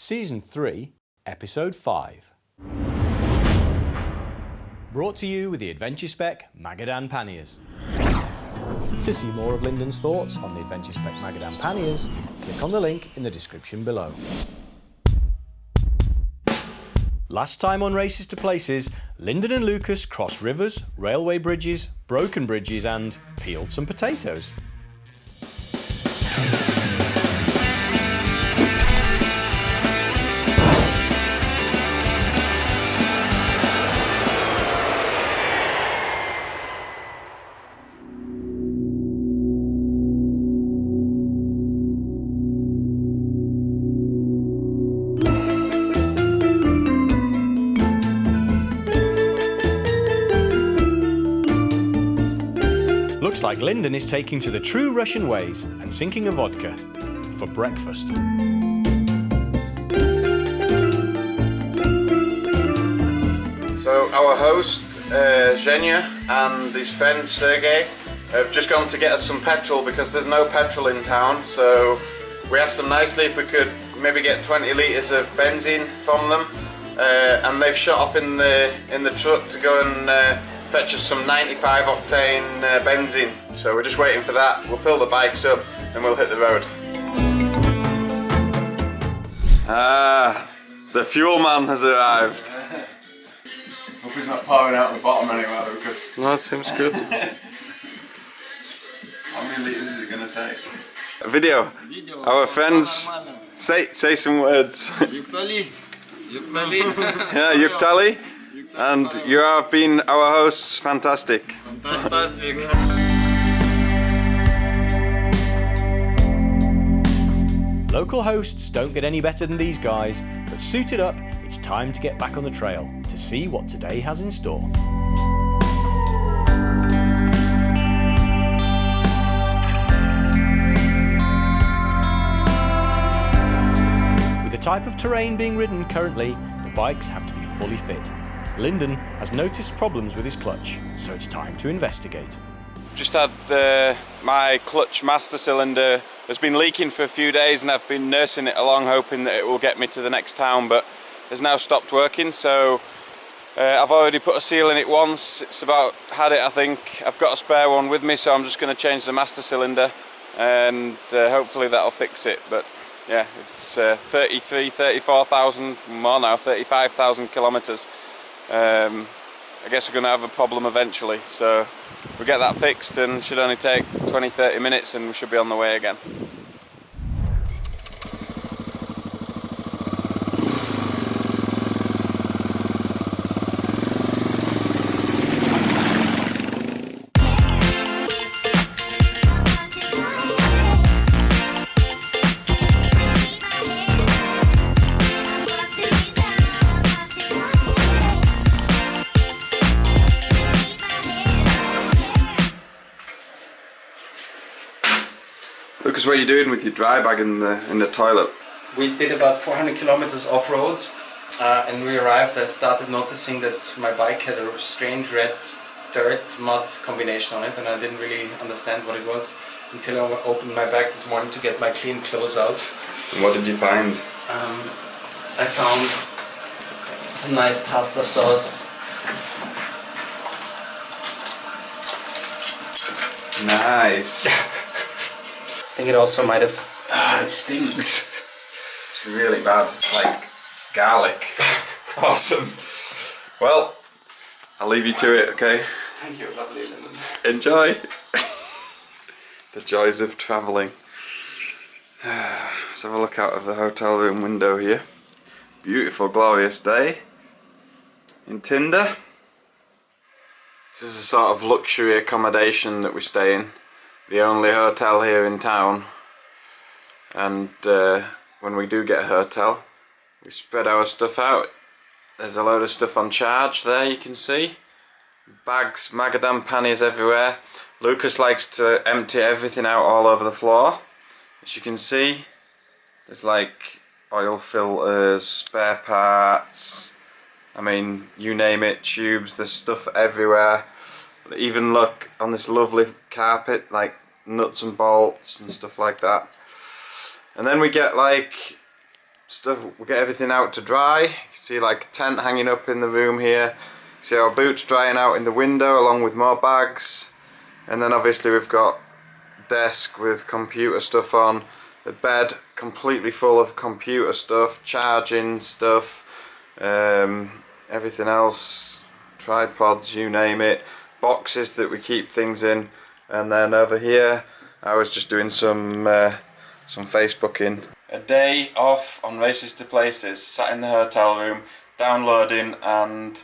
Season 3, Episode 5. Brought to you with the Adventure Spec Magadan panniers. To see more of Lyndon's thoughts on the Adventure Spec Magadan panniers, click on the link in the description below. Last time on Races to Places, Lyndon and Lucas crossed rivers, railway bridges, broken bridges and peeled some potatoes. Looks like Lyndon is taking to the true Russian ways and sinking a vodka for breakfast. So our host, Zhenya, and his friend Sergey have just gone to get us some petrol because there's no petrol in town. So we asked them nicely if we could maybe get 20 litres of benzene from them, and they've shot up in the truck to go and fetch us some 95 octane benzene. So we're just waiting for that. We'll fill the bikes up and we'll hit the road. The fuel man has arrived. Hope he's not pouring out the bottom anywhere, because... No, it seems good. How many litres is it going to take? A video. Our friends, say some words. Yuktali. Yeah, Yuktali. And you have been our hosts. Fantastic. Fantastic. Local hosts don't get any better than these guys, but suited up, it's time to get back on the trail to see what today has in store. With the type of terrain being ridden currently, the bikes have to be fully fit. Lyndon has noticed problems with his clutch, so it's time to investigate. Just had my clutch master cylinder has been leaking for a few days, and I've been nursing it along hoping that it will get me to the next town, but it's now stopped working. So I've already put a seal in it once. It's about had it, I think. I've got a spare one with me, so I'm just going to change the master cylinder and hopefully that'll fix it. But yeah, it's 34,000 more now, 35,000 kilometers. I guess we're going to have a problem eventually, so we'll get that fixed and it should only take 20-30 minutes and we should be on the way again. Lucas, what are you doing with your dry bag in the toilet? We did about 400 kilometers off-road and we arrived. I started noticing that my bike had a strange red dirt mud combination on it, and I didn't really understand what it was until I opened my bag this morning to get my clean clothes out. And what did you find? I found some nice pasta sauce. Nice. I think it also might have... It stinks. It's really bad. It's like garlic. Awesome. Well, I'll leave you to it, okay? Thank you, lovely Lyndon. Enjoy. The joys of travelling. Let's have a look out of the hotel room window here. Beautiful, glorious day in Tinder. This is a sort of luxury accommodation that we stay in. The only hotel here in town, and when we do get a hotel we spread our stuff out. There's a load of stuff on charge there, you can see. Bags, Magadan panniers everywhere. Lucas likes to empty everything out all over the floor. As you can see, there's like oil filters, spare parts, I mean you name it, tubes, there's stuff everywhere. Even look on this lovely carpet, like nuts and bolts and stuff like that. And then we get like stuff. We get everything out to dry. You can see like a tent hanging up in the room here. See our boots drying out in the window along with more bags. And then obviously we've got desk with computer stuff on. The bed completely full of computer stuff, charging stuff, everything else, tripods, you name it, boxes that we keep things in. And then over here I was just doing some Facebooking. A day off on Races to Places, sat in the hotel room, downloading and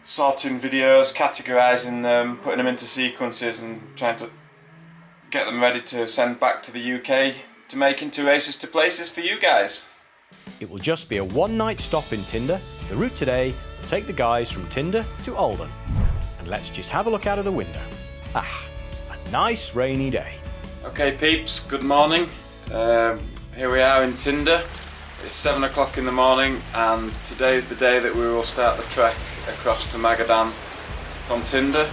sorting videos, categorising them, putting them into sequences and trying to get them ready to send back to the UK to make into Races to Places for you guys. It will just be a one-night stop in Tinder. The route today will take the guys from Tinder to Alden. And let's just have a look out of the window. Ah, a nice rainy day. Okay peeps, good morning. Here we are in Tinder. It's 7 o'clock in the morning and today is the day that we will start the trek across to Magadan from Tinder.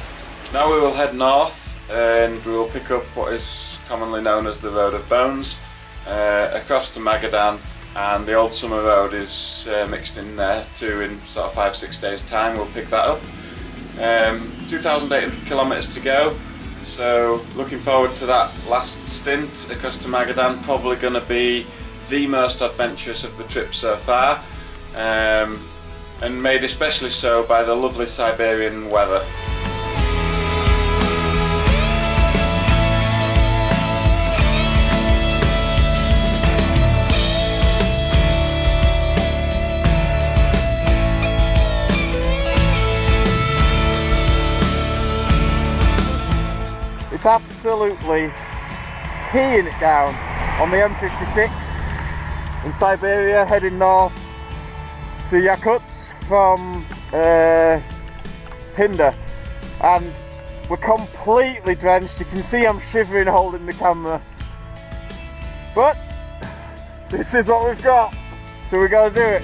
Now we will head north and we will pick up what is commonly known as the Road of Bones across to Magadan, and the old summer road is mixed in there too in sort of 5-6 days time. We'll pick that up. 2,800 kilometers to go, so looking forward to that last stint across to Magadan. Probably going to be the most adventurous of the trip so far, and made especially so by the lovely Siberian weather. It's absolutely peeing it down on the M56 in Siberia, heading north to Yakutsk from Tinder, and we're completely drenched. You can see I'm shivering holding the camera, but this is what we've got, so we gotta do it.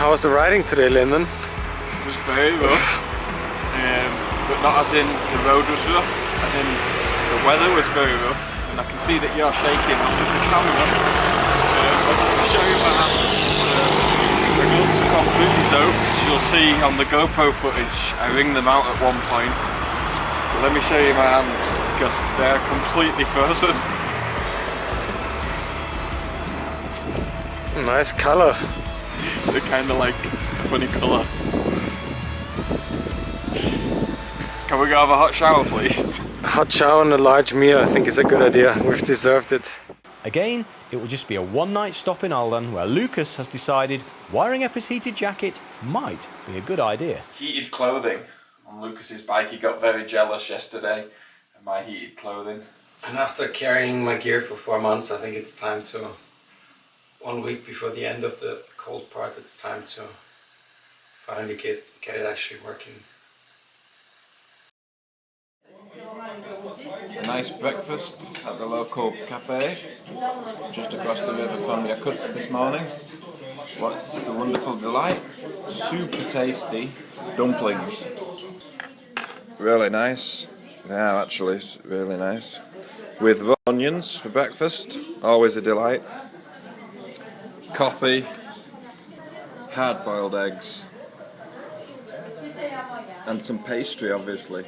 How was the riding today, Lyndon? It was very rough, but not as in the road was rough, as in the weather was very rough, and I can see that you're shaking off of the camera. I'll show you my hands. My gloves are completely soaked, as you'll see on the GoPro footage. I wring them out at one point. But let me show you my hands, because they're completely frozen. Nice color. They're kind of like a funny colour. Can we go have a hot shower, please? A hot shower and a large meal, I think is a good idea. We've deserved it. Again, it will just be a one-night stop in Alden, where Lucas has decided wiring up his heated jacket might be a good idea. Heated clothing on Lucas's bike. He got very jealous yesterday of my heated clothing. And after carrying my gear for 4 months, I think it's time to, 1 week before the end of the cold part, it's time to finally get it actually working. A nice breakfast at the local cafe just across the river from Yakutsk this morning. What a wonderful delight. Super tasty dumplings. Really nice. Yeah, actually, it's really nice. With raw onions for breakfast, always a delight. Coffee, hard-boiled eggs, and some pastry, obviously.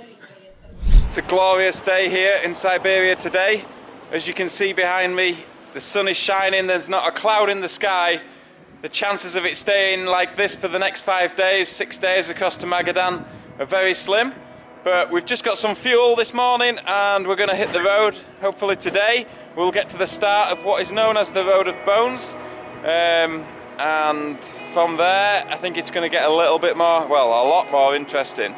It's a glorious day here in Siberia today. As you can see behind me, the sun is shining, there's not a cloud in the sky. The chances of it staying like this for the next 5 days, 6 days across to Magadan are very slim. But we've just got some fuel this morning and we're going to hit the road, hopefully today. We'll get to the start of what is known as the Road of Bones. And from there, I think it's going to get a little bit more, well, a lot more interesting.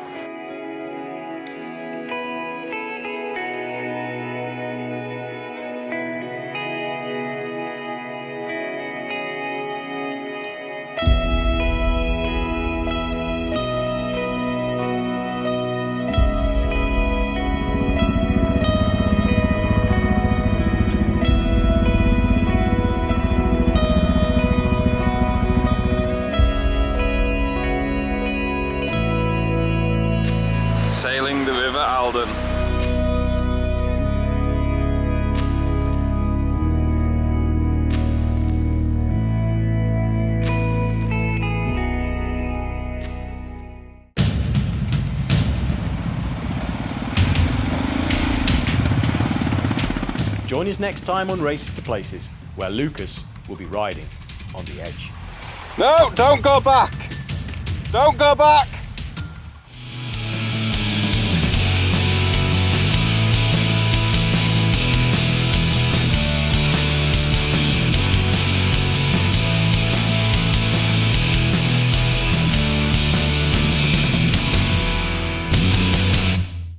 Alden. Join us next time on Races to Places, where Lucas will be riding on the edge. No, don't go back! Don't go back!